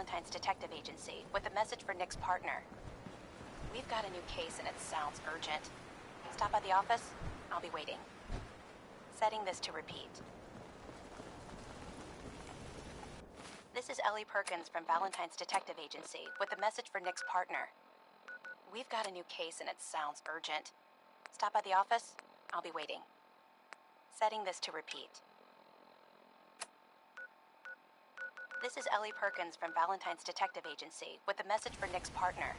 Valentine's Detective Agency with a message for Nick's partner. We've got a new case and it sounds urgent. Stop by the office? I'll be waiting. Setting this to repeat. This is Ellie Perkins from Valentine's Detective Agency with a message for Nick's partner. We've got a new case and it sounds urgent. Stop by the office? I'll be waiting. Setting this to repeat. This is Ellie Perkins from Valentine's Detective Agency with a message for Nick's partner.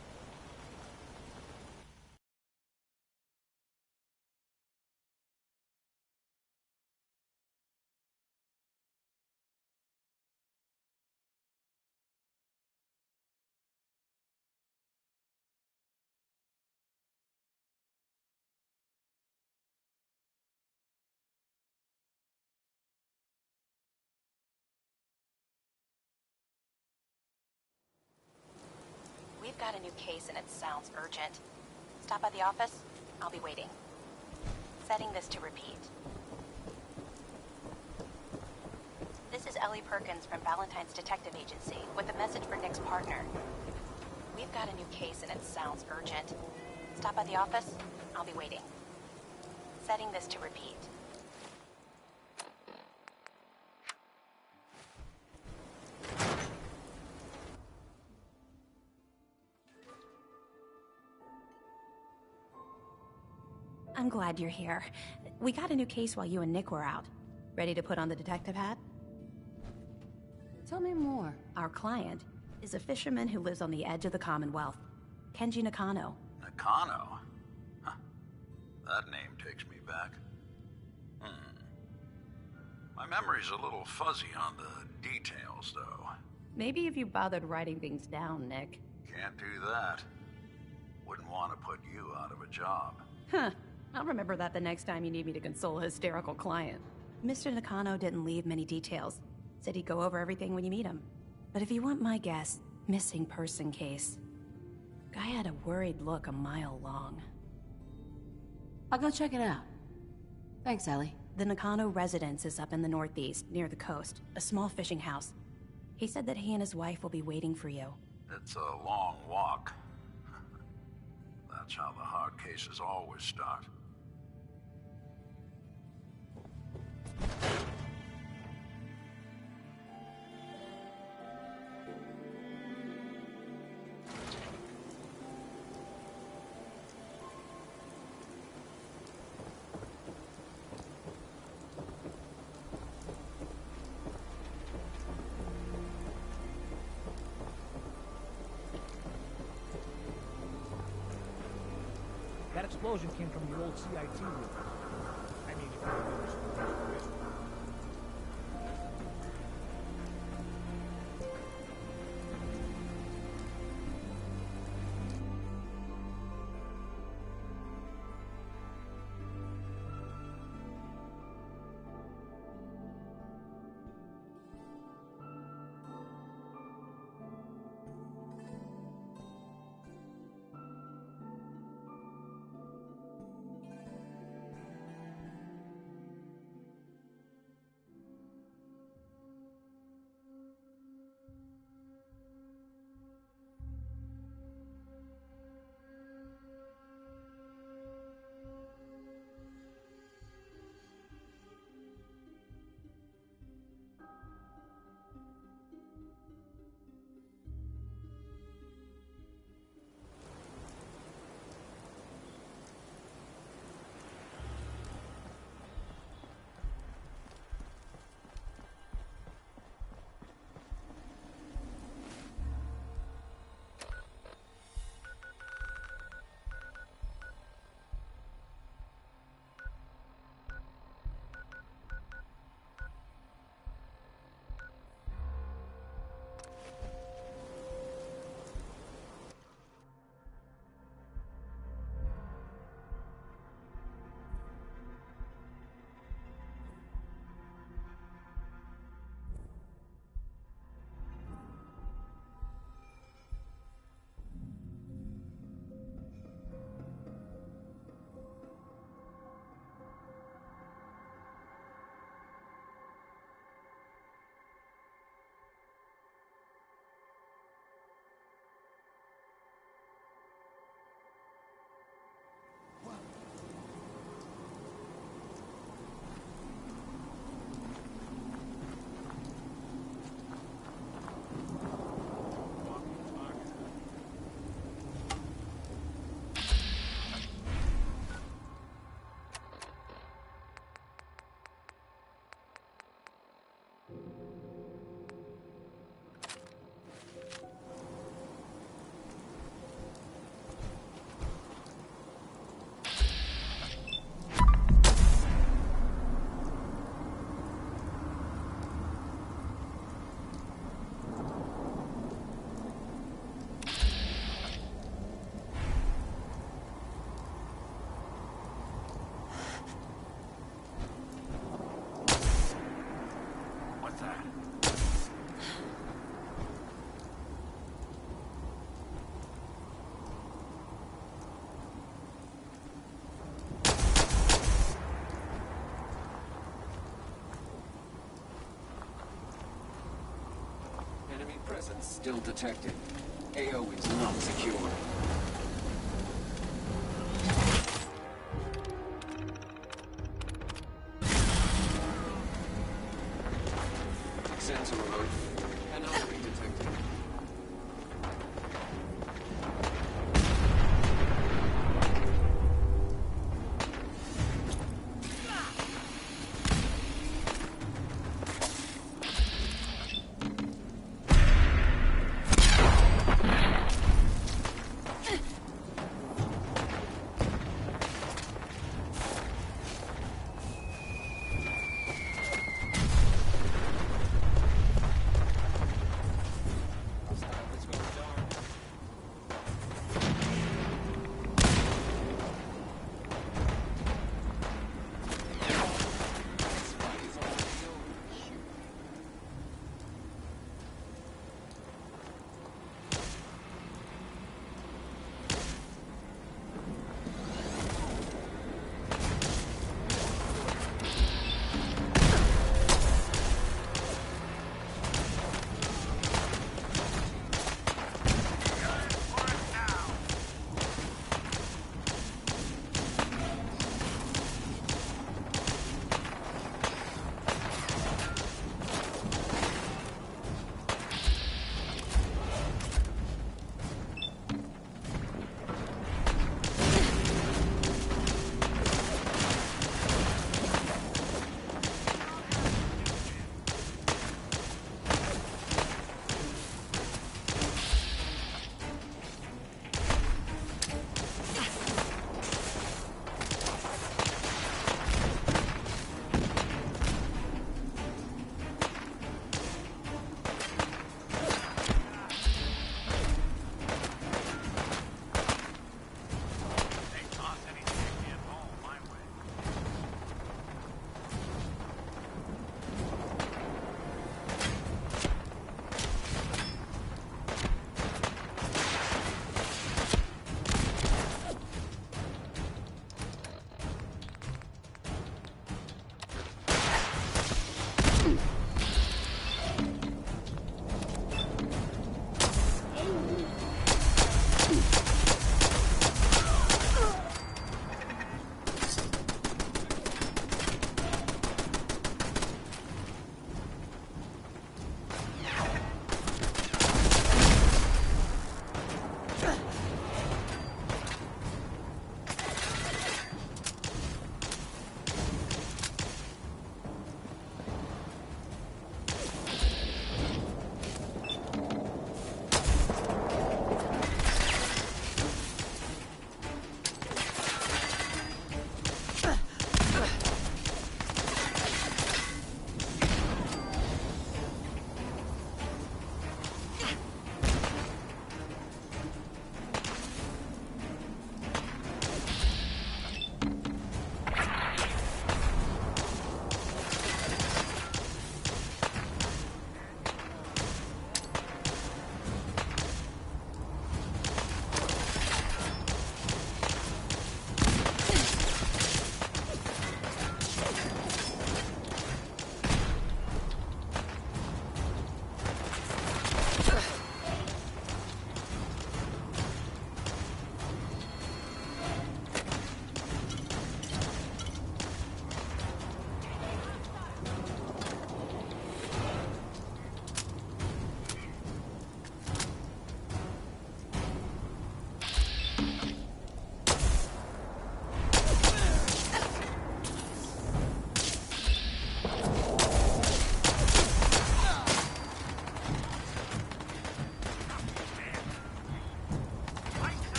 We've got a new case and it sounds urgent. Stop by the office? I'll be waiting. Setting this to repeat. This is Ellie Perkins from Valentine's Detective Agency with a message for Nick's partner. We've got a new case and it sounds urgent. Stop by the office? I'll be waiting. Setting this to repeat. I'm glad you're here. We got a new case while you and Nick were out. Ready to put on the detective hat? Tell me more. Our client is a fisherman who lives on the edge of the Commonwealth, Kenji Nakano. Nakano? Huh. That name takes me back. My memory's a little fuzzy on the details, though. Maybe if you bothered writing things down, Nick. Can't do that. Wouldn't want to put you out of a job. Huh. I'll remember that the next time you need me to console a hysterical client. Mr. Nakano didn't leave many details. Said he'd go over everything when you meet him. But if you want my guess, missing person case. Guy had a worried look a mile long. I'll go check it out. Thanks, Ellie. The Nakano residence is up in the northeast, near the coast. A small fishing house. He said that he and his wife will be waiting for you. It's a long walk. That's how the hard cases always start. That explosion came from the old CIT room. I mean, if I remember. presence still detected. AO is not secure. Sensor alert. Anomaly detected.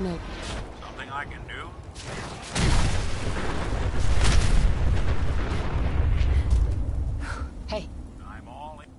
Nick. Something I can do? Hey. I'm all in.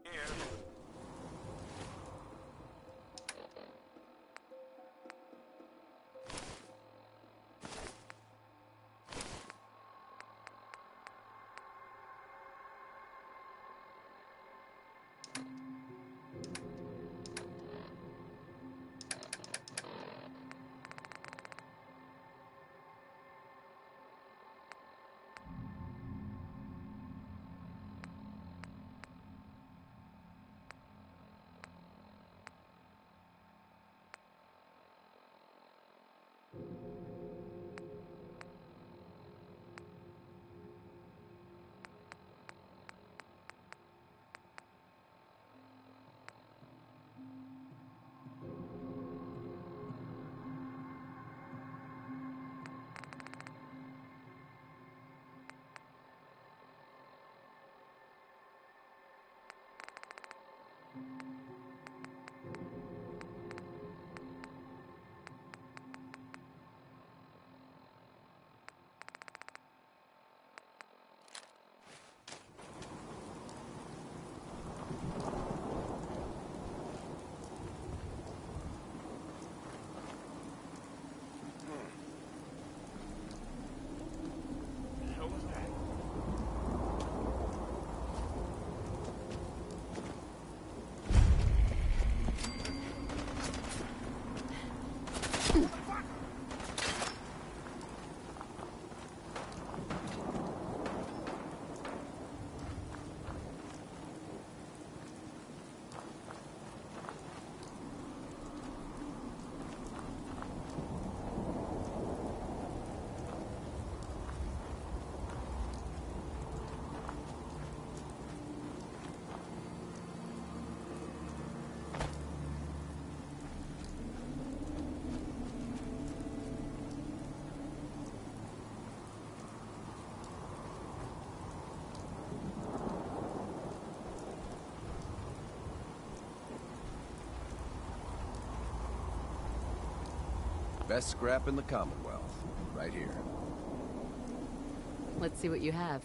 Here. The hell was that? Best scrap in the Commonwealth. Right here. Let's see what you have.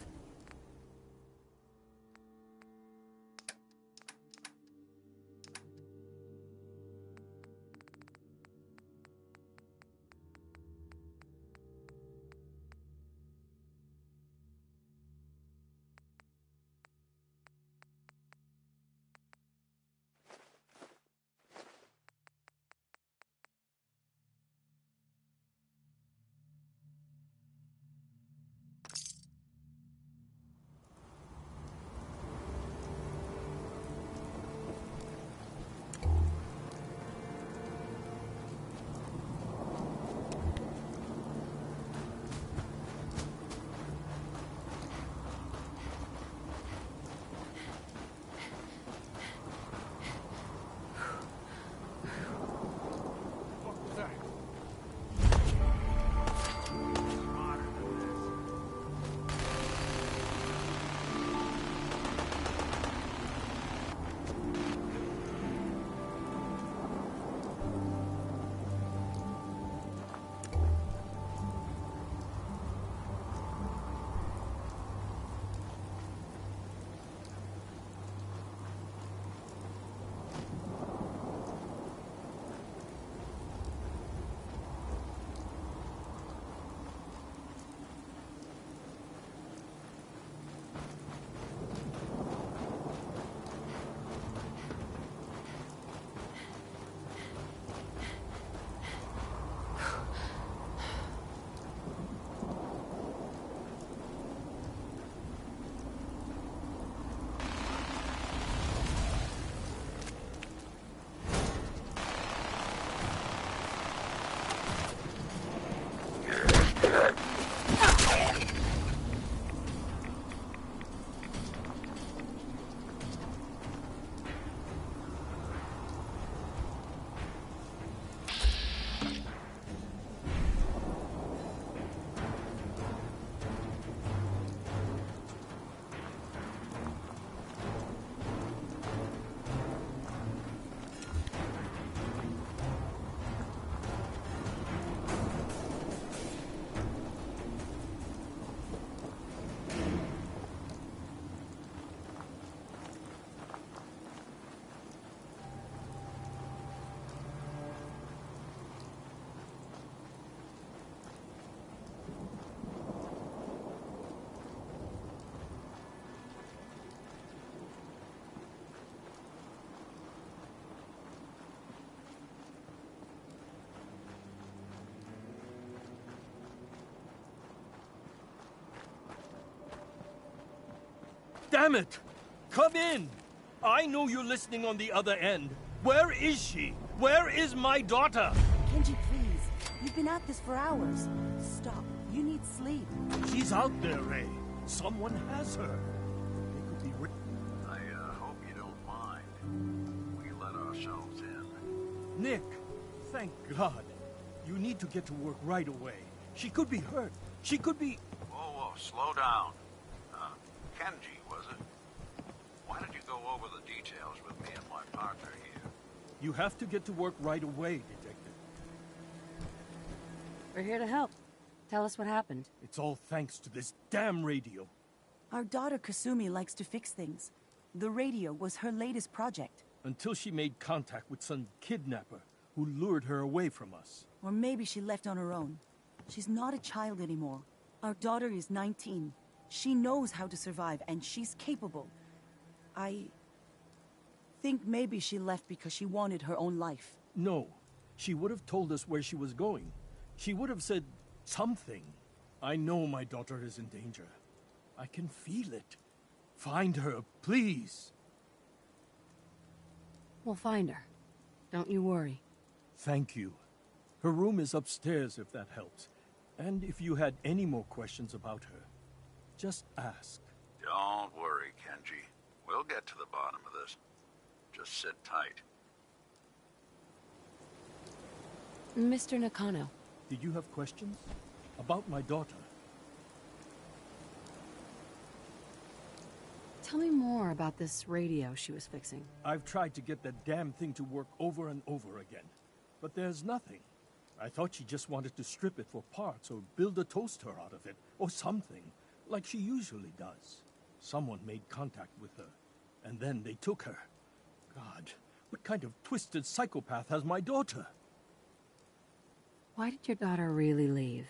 Damn it! Come in! I know you're listening on the other end. Where is she? Where is my daughter? Kenji, please. You've been at this for hours. Stop. You need sleep. She's out there, Ray. Someone has her. They could be... I hope you don't mind. We let ourselves in. Nick, thank God. You need to get to work right away. She could be hurt. She could be... Whoa, slow down. Kenji, was it? Why don't you go over the details with me and my partner here? You have to get to work right away, Detective. We're here to help. Tell us what happened. It's all thanks to this damn radio. Our daughter Kasumi likes to fix things. The radio was her latest project. Until she made contact with some kidnapper who lured her away from us. Or maybe she left on her own. She's not a child anymore. Our daughter is 19. She knows how to survive, and she's capable. I think maybe she left because she wanted her own life. No. She would have told us where she was going. She would have said something. I know my daughter is in danger. I can feel it. Find her, please. We'll find her. Don't you worry. Thank you. Her room is upstairs, if that helps. And if you had any more questions about her, just ask. Don't worry, Kenji. We'll get to the bottom of this. Just sit tight. Mr. Nakano. Did you have questions? About my daughter? Tell me more about this radio she was fixing. I've tried to get that damn thing to work over and over again. But there's nothing. I thought she just wanted to strip it for parts or build a toaster out of it, or something, like she usually does. Someone made contact with her, and then they took her. God, what kind of twisted psychopath has my daughter? Why did your daughter really leave?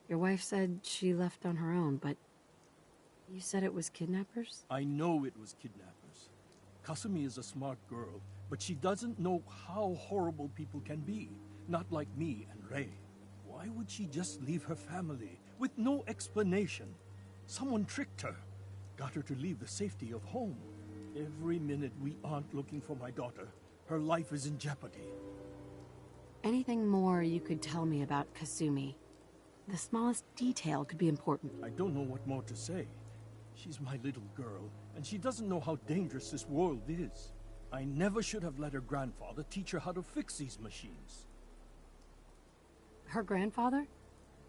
Your wife said she left on her own, but you said it was kidnappers? I know it was kidnappers. Kasumi is a smart girl, but she doesn't know how horrible people can be. Not like me and Ray. Why would she just leave her family with no explanation? Someone tricked her. Got her to leave the safety of home. Every minute we aren't looking for my daughter, her life is in jeopardy. Anything more you could tell me about Kasumi? The smallest detail could be important. I don't know what more to say. She's my little girl, and she doesn't know how dangerous this world is. I never should have let her grandfather teach her how to fix these machines. Her grandfather?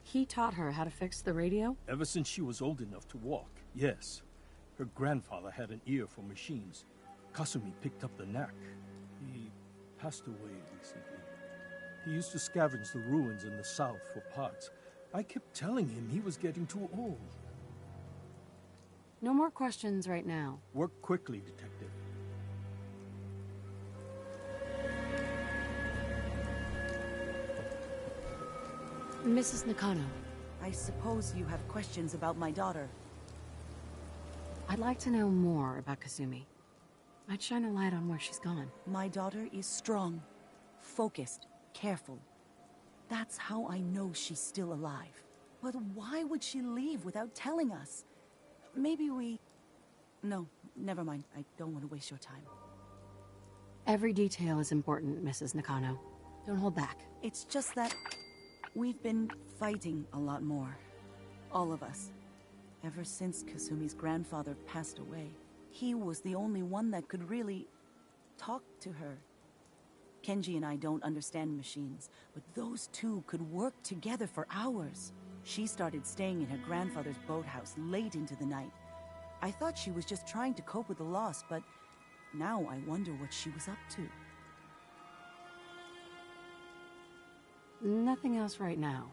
He taught her how to fix the radio? Ever since she was old enough to walk, yes. Her grandfather had an ear for machines. Kasumi picked up the knack. He passed away recently. He used to scavenge the ruins in the south for parts. I kept telling him he was getting too old. No more questions right now. Work quickly, Detective. Mrs. Nakano. I suppose you have questions about my daughter. I'd like to know more about Kasumi. Might shine a light on where she's gone. My daughter is strong, focused, careful. That's how I know she's still alive. But why would she leave without telling us? Maybe we... No, never mind. I don't want to waste your time. Every detail is important, Mrs. Nakano. Don't hold back. It's just that we've been fighting a lot more. All of us. Ever since Kasumi's grandfather passed away. He was the only one that could really talk to her. Kenji and I don't understand machines, but those two could work together for hours. She started staying in her grandfather's boathouse late into the night. I thought she was just trying to cope with the loss, but now I wonder what she was up to. Nothing else right now.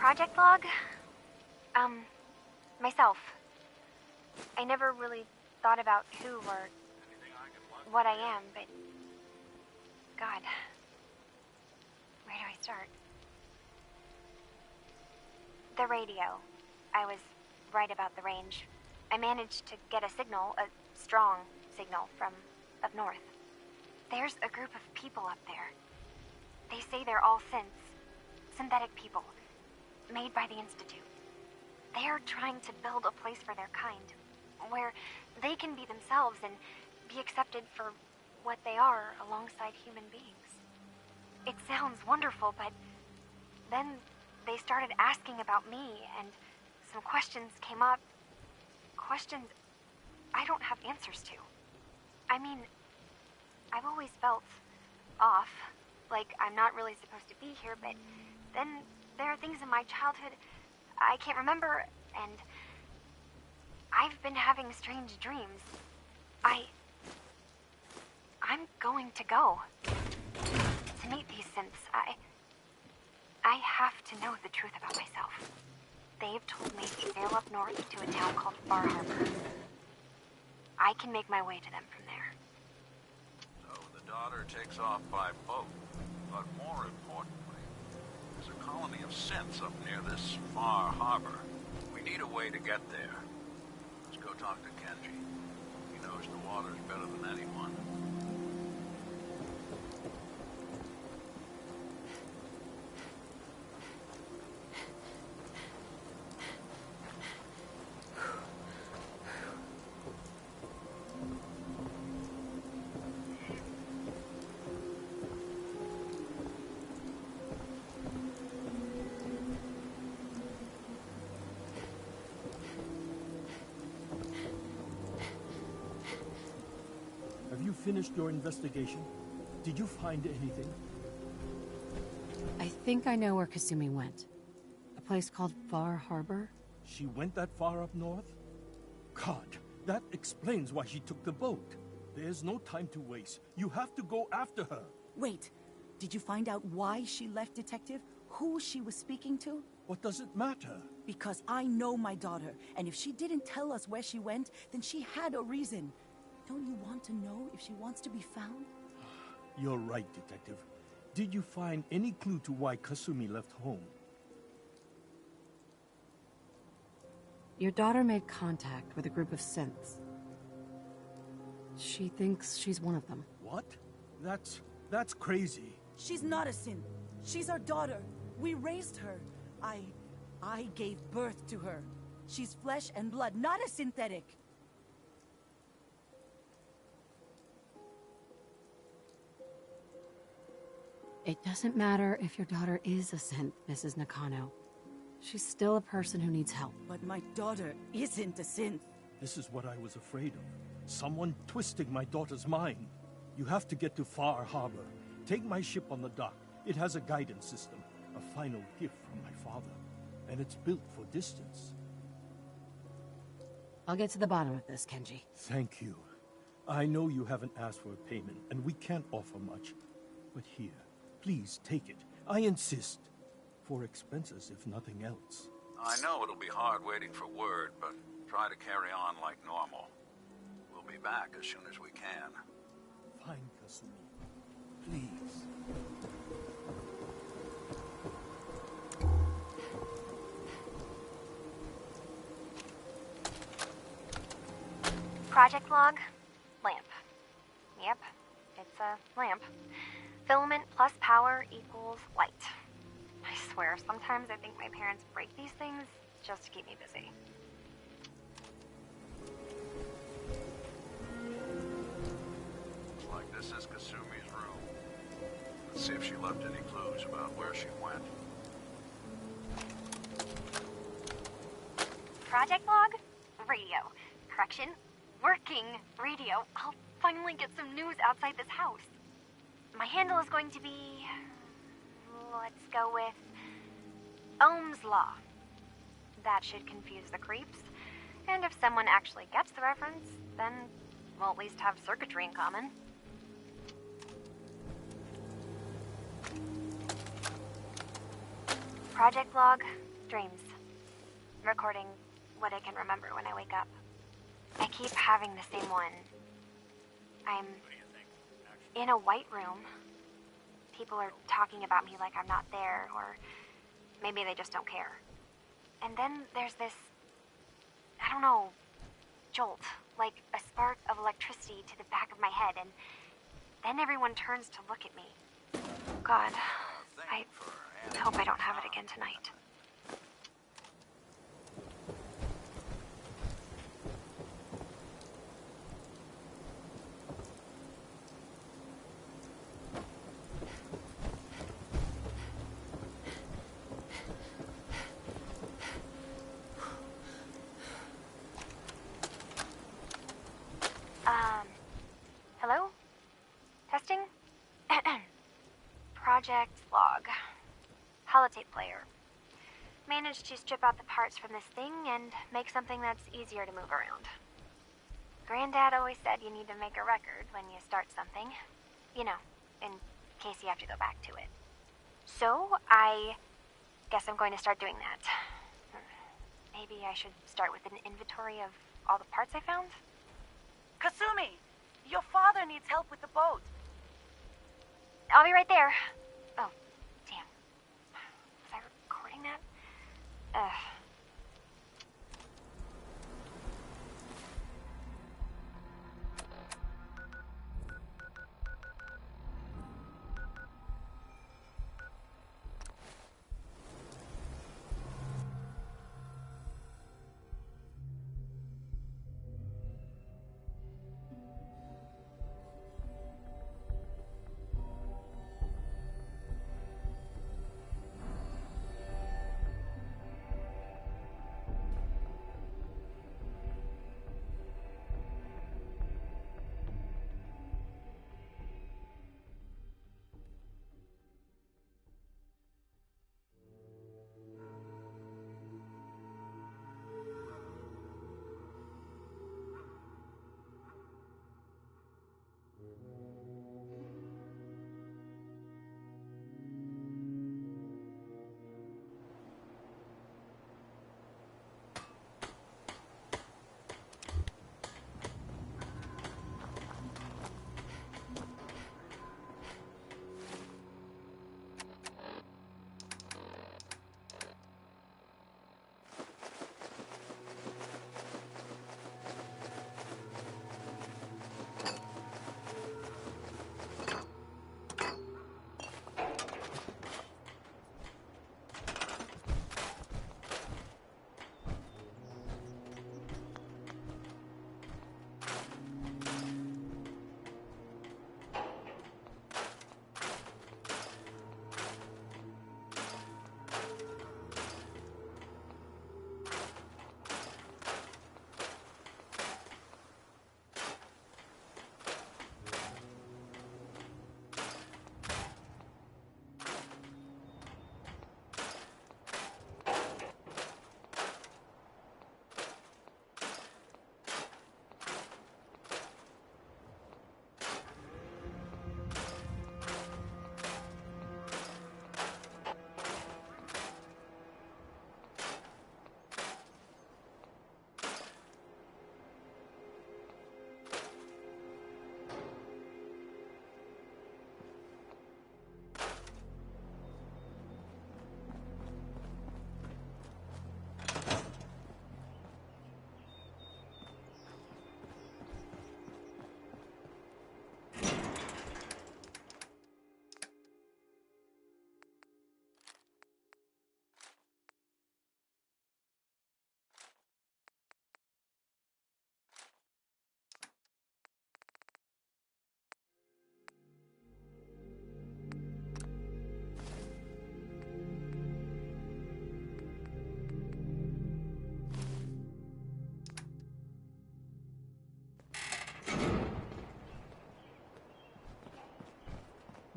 Project log? Myself. I never really thought about who or what I am, but... God. Where do I start? The radio. I was right about the range. I managed to get a signal, a strong signal, from up north. There's a group of people up there. They say they're all synthetic people, made by the Institute. They're trying to build a place for their kind, where they can be themselves and be accepted for what they are alongside human beings. It sounds wonderful, but then they started asking about me, and some questions came up. Questions I don't have answers to. I mean, I've always felt off, like I'm not really supposed to be here, but then there are things in my childhood I can't remember, and I've been having strange dreams. I'm going to go to meet these synths. I have to know the truth about myself. They've told me to sail up north to a town called Far Harbor. I can make my way to them from there. So the daughter takes off by boat, but more importantly, there's a colony of synths up near this Far Harbor. We need a way to get there. Let's go talk to Kenji. He knows the waters better than anyone. Have you finished your investigation? Did you find anything? I think I know where Kasumi went. A place called Far Harbor? She went that far up north? God, that explains why she took the boat. There's no time to waste. You have to go after her. Wait, did you find out why she left, Detective? Who she was speaking to? What does it matter? Because I know my daughter, and if she didn't tell us where she went, then she had a reason. Don't you want to know if she wants to be found? You're right, Detective. Did you find any clue to why Kasumi left home? Your daughter made contact with a group of synths. She thinks she's one of them. What? That's crazy. She's not a synth. She's our daughter. We raised her. I gave birth to her. She's flesh and blood, not a synthetic. It doesn't matter if your daughter is a synth, Mrs. Nakano. She's still a person who needs help. But my daughter isn't a synth. This is what I was afraid of. Someone twisting my daughter's mind. You have to get to Far Harbor. Take my ship on the dock. It has a guidance system. A final gift from my father. And it's built for distance. I'll get to the bottom of this, Kenji. Thank you. I know you haven't asked for a payment, and we can't offer much. But here, please take it. I insist. For expenses, if nothing else. I know it'll be hard waiting for word, but try to carry on like normal. We'll be back as soon as we can. Fine, Kasumi. Please. Project log? Lamp. Yep, it's a lamp. Filament plus power equals light. I swear, sometimes I think my parents break these things just to keep me busy. Looks like this is Kasumi's room. Let's see if she left any clues about where she went. Project log? Radio. Correction, working radio. I'll finally get some news outside this house. My handle is going to be... let's go with... Ohm's Law. That should confuse the creeps. And if someone actually gets the reference, then we'll at least have circuitry in common. Project log, dreams. Recording what I can remember when I wake up. I keep having the same one. I'm in a white room. People are talking about me like I'm not there, or maybe they just don't care. And then there's this, I don't know, jolt, like a spark of electricity to the back of my head, and then everyone turns to look at me. God, I hope I don't have it again tonight. Hello? Testing? Project log. Holotape player. Managed to strip out the parts from this thing and make something that's easier to move around. Granddad always said you need to make a record when you start something. You know, in case you have to go back to it. So, I guess I'm going to start doing that. Maybe I should start with an inventory of all the parts I found? Kasumi! Your father needs help with the boat. I'll be right there. Oh, damn. Was I recording that? Ugh.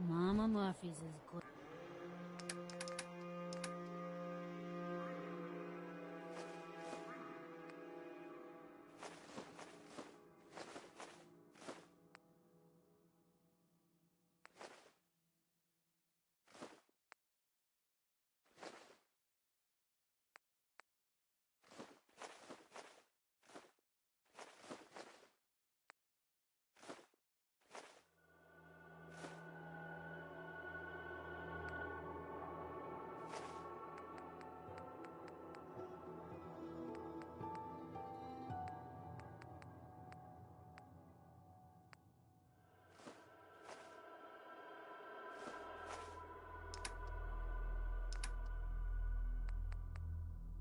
Mama Murphy's is good.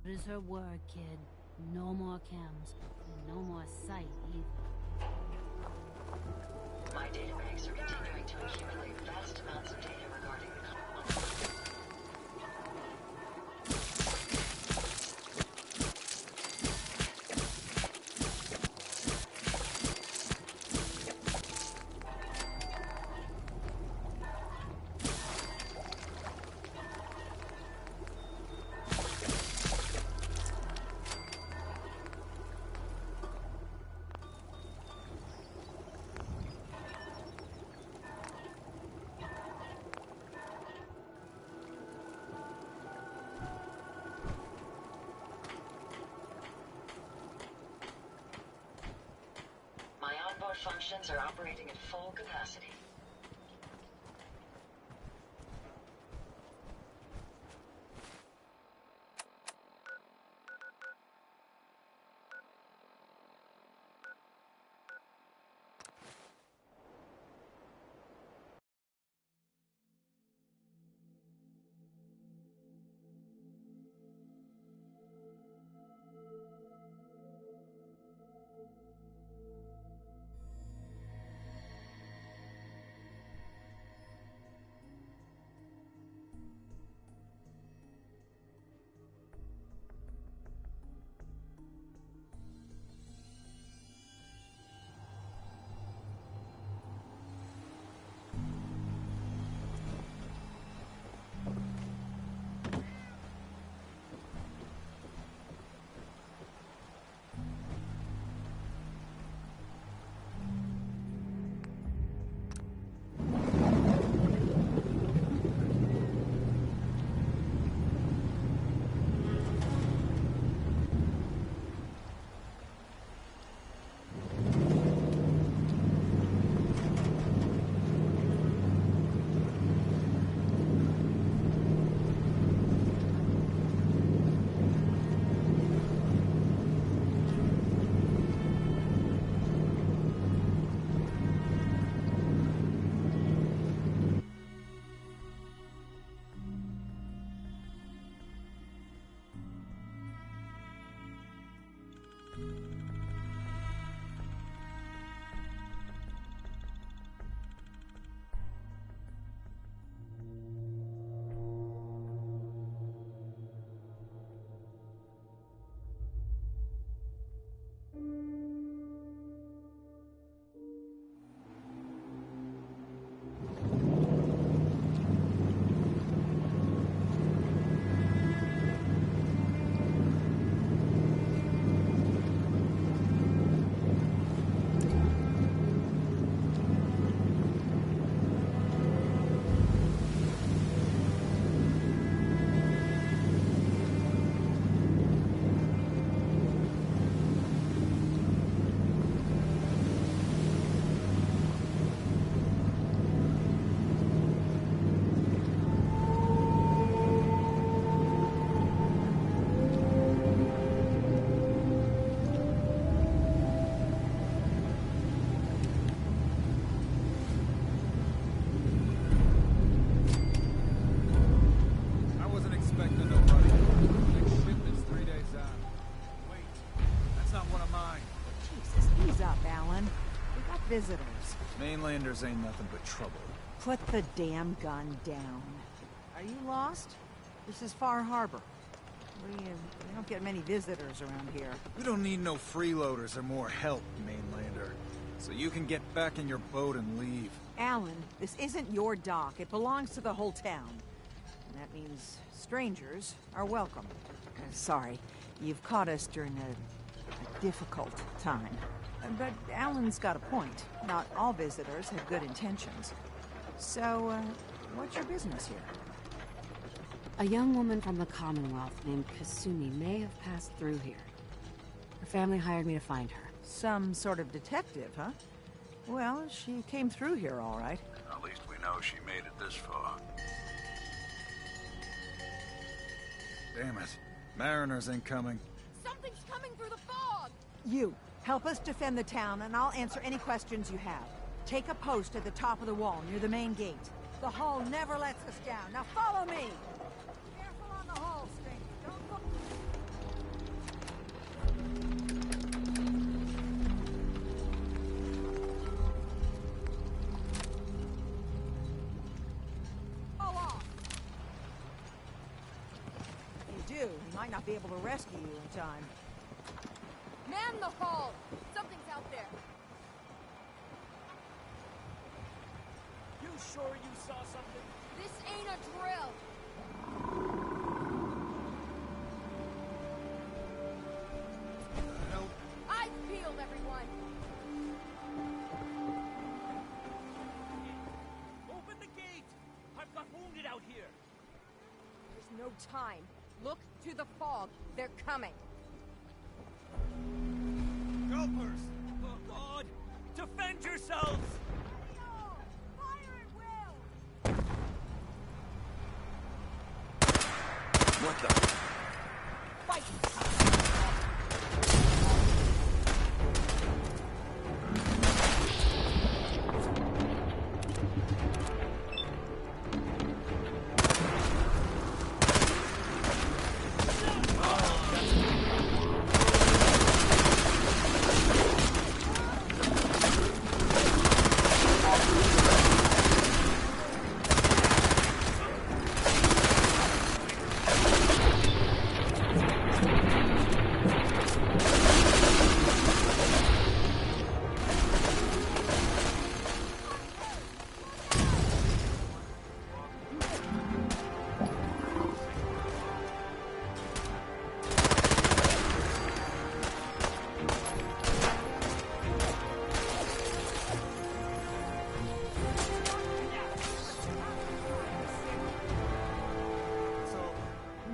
What is her word, kid? No more chems, and no more sight either. My databanks are continuing to accumulate vast amounts of data regarding the colony. My onboard functions are operating at full capacity. Visitors. Mainlanders ain't nothing but trouble. Put the damn gun down. Are you lost? This is Far Harbor. We don't get many visitors around here. We don't need no freeloaders or more help, Mainlander. So you can get back in your boat and leave. Alan, this isn't your dock. It belongs to the whole town. And that means strangers are welcome. Sorry, you've caught us during a difficult time. But Alan's got a point. Not all visitors have good intentions. So, what's your business here? A young woman from the Commonwealth named Kasumi may have passed through here. Her family hired me to find her. Some sort of detective, huh? Well, she came through here all right. At least we know she made it this far. Damn it. Mariners ain't coming. Something's coming through the fog! You, help us defend the town, and I'll answer any questions you have. Take a post at the top of the wall, near the main gate. The hull never lets us down. Now follow me! Careful on the hull, stranger. Don't look... be able to rescue you in time. Man the hull! Something's out there. You sure you saw something? This ain't a drill. Help. Eyes peeled, everyone. Open the gate! I've got wounded out here. There's no time. Look to the fog. They're coming. Helpers! Oh, God! Defend yourselves! Fire at will! What the?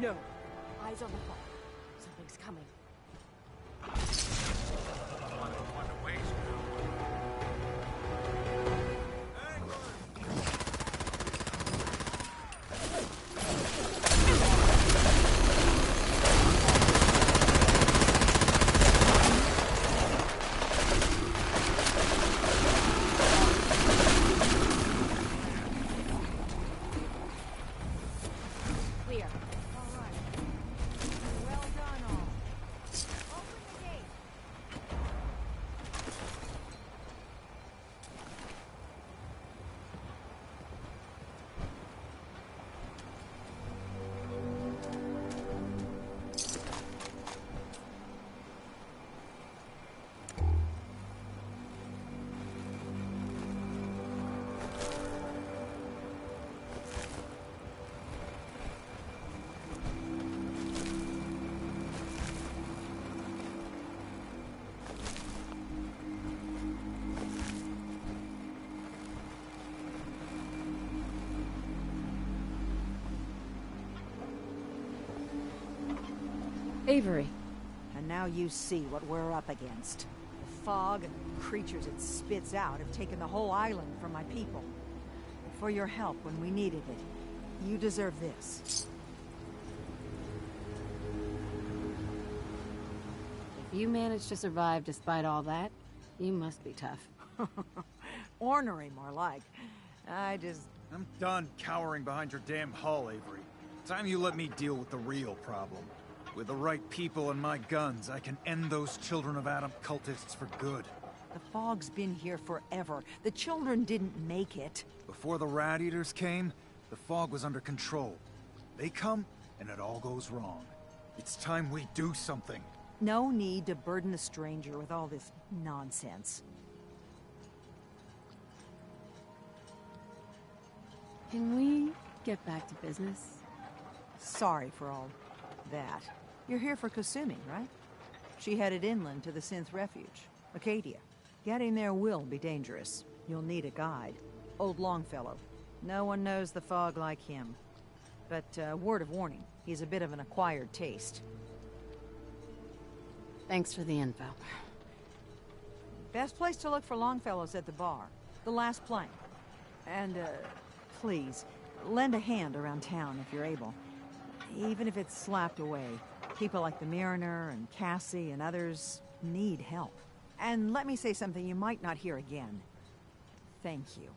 No. Eyes on the fog. Something's coming. Clear. All right. Well done, all. Open the gate. Avery. And now you see what we're up against. The fog and the creatures it spits out have taken the whole island from my people. For your help when we needed it, you deserve this. If you managed to survive despite all that, you must be tough. Ornery, more like. I'm done cowering behind your damn hull, Avery. Time you let me deal with the real problem. With the right people and my guns, I can end those Children of Adam cultists for good. The fog's been here forever. The children didn't make it. Before the Rat Eaters came, the fog was under control. They come, and it all goes wrong. It's time we do something. No need to burden the stranger with all this nonsense. Can we get back to business? Sorry for all that. You're here for Kasumi, right? She headed inland to the Synth Refuge, Acadia. Getting there will be dangerous. You'll need a guide. Old Longfellow. No one knows the fog like him. But, word of warning, he's a bit of an acquired taste. Thanks for the info. Best place to look for Longfellow's at the bar. The last plank. And, please, lend a hand around town if you're able. Even if it's slapped away. People like the Mariner and Cassie and others need help. And let me say something you might not hear again. Thank you.